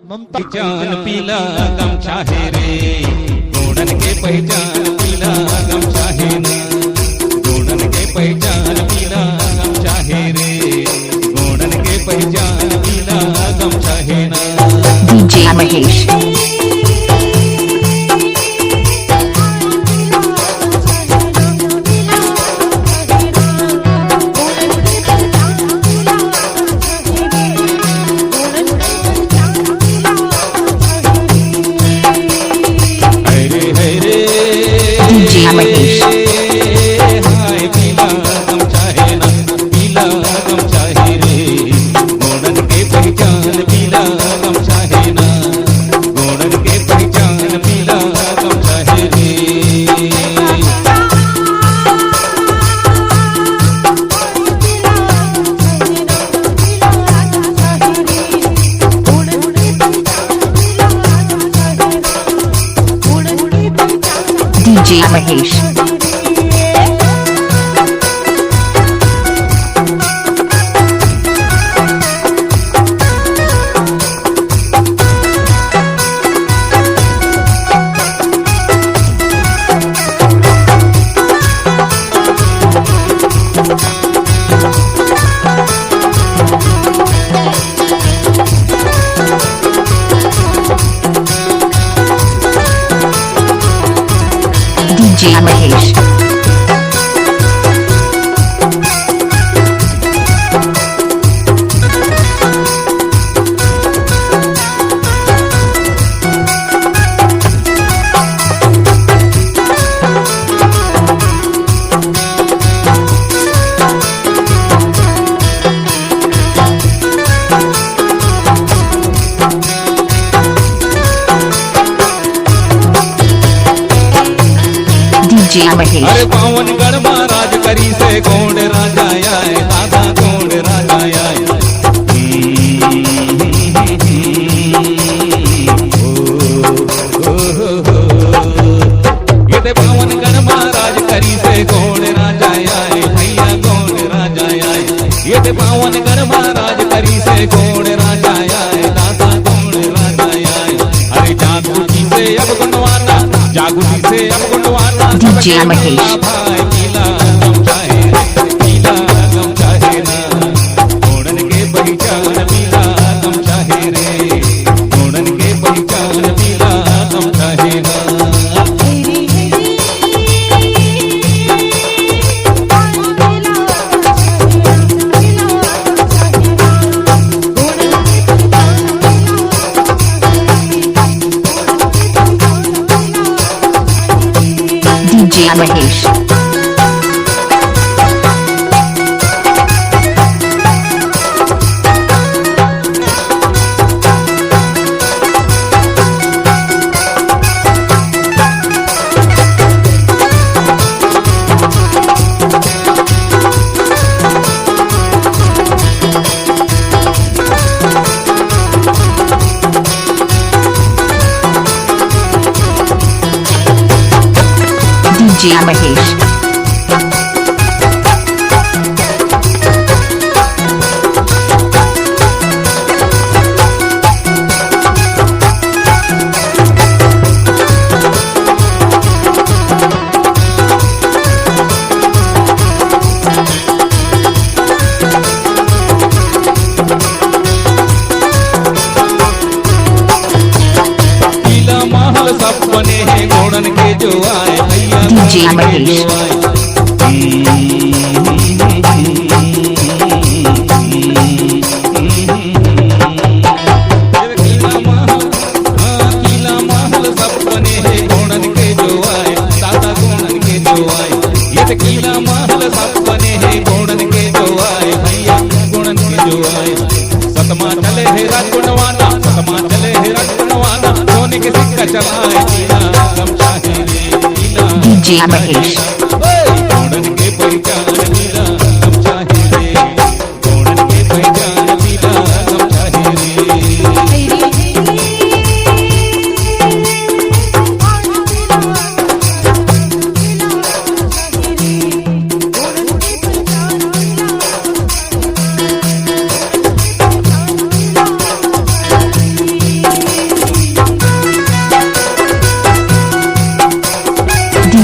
पहचान पीला गमछा है रे, गोड़न के पहचान पीला गमछा है ना, गोड़न के पहचान पीला गमछा है रे, गोड़न के पहचान पीला गमछा है ना। DJ महेश महेश हाय पीला गमछा है ना, पीला गमछा है रे, गोड़न के पहचान पीला गमछा है ना, गोड़न के पहचान पीला गमछा है रे। DJ Mahesh DJ Mahesh DJ Mahesh. अरे पावन गढ़ महाराज करी से गोंड राजा आए, दादा गोंड राजा आए, ये ते पावन गढ़ महाराज करी से गोंड राजा आए, भैया गोंड राजा आए, ये ते पावन गढ़ महाराज करी से गोंड राजा आए, दादा गोंड राजा आए। अरे जागृति से अब गुणवाना, जागृति से अब गुणवाना, DJ महेश भाई पीला गमछा है रे, पीला गमछा है ना, गोड़न के पहचान पीला गमछा है रे, गोड़न के पहचान पीला गमछा है ना। DJ महेश DJ महेश पीला महल सपने हैं गोड़न के जो आए, भैया DJ महेश किला महल सपने हैं गोड़न के जो आए, दादा गोड़न के जो आए, ये किला महल सपने हैं गोड़न के जो आए, भैया गोड़न के जो आए। सतमा चले है राजगुणवाना, सतमा चले है राजगुणवाना, सोने के सिक्का चलाए, पीला गमछा है रे, पीला DJ महेश गोड़न के पहचान पीला गमछा है रे, गोड़न के पहचान पीला गमछा है रे।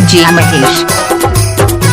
DJ Mahesh.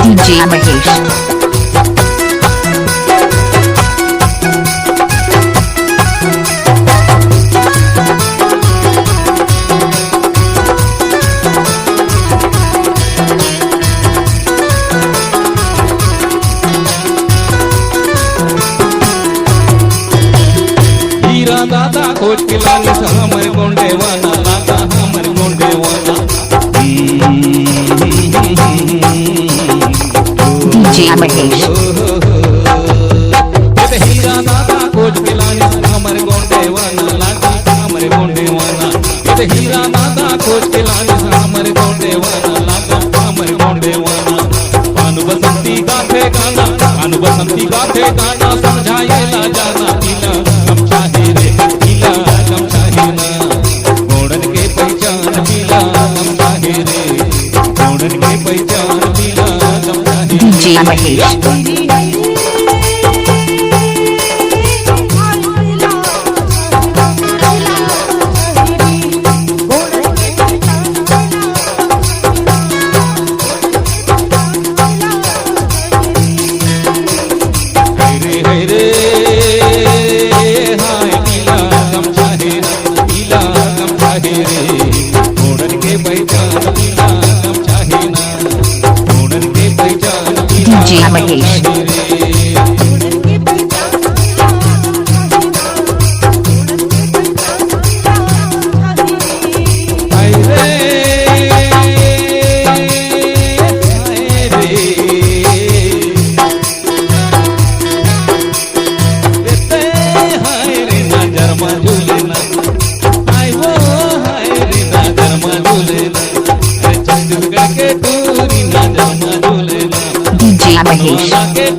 DJ Mahesh. हीरा दादा खोज के लाने से हमर गोंडे वाला लागा हमर गोंडे वाला DJ Mahesh. ये हीरा दादा खोज के लाने से हमर गोंडे वाला लागा हमर गोंडे वाला ये हीरा दादा खोज के लाने से हमर गोंडे वाला लागा हमर गोंडे वाला पानु बसंती गाथे गाना समझाए ला जाना पीला कम चाहे रे पीला कम चाहे ना गोड़न के पहचान पीला कम चाहे रे गोड़न के पहचान पीला कम चाहे DJ Mahesh. रे रे हाय पीला कम चाहे पीला कम चाहे रे गोड़न के पहचान पीला कम चाहे ना गोड़न के पहचान पीला DJ Mahesh. चाहे रे हाय रे हाय रे देते हाय रे नजर मझुलेना हाय वो हाय रे नजर मझुलेना अरे छत्तीसगढ़ के टूरी नजर मझुलेना DJ Mahesh. के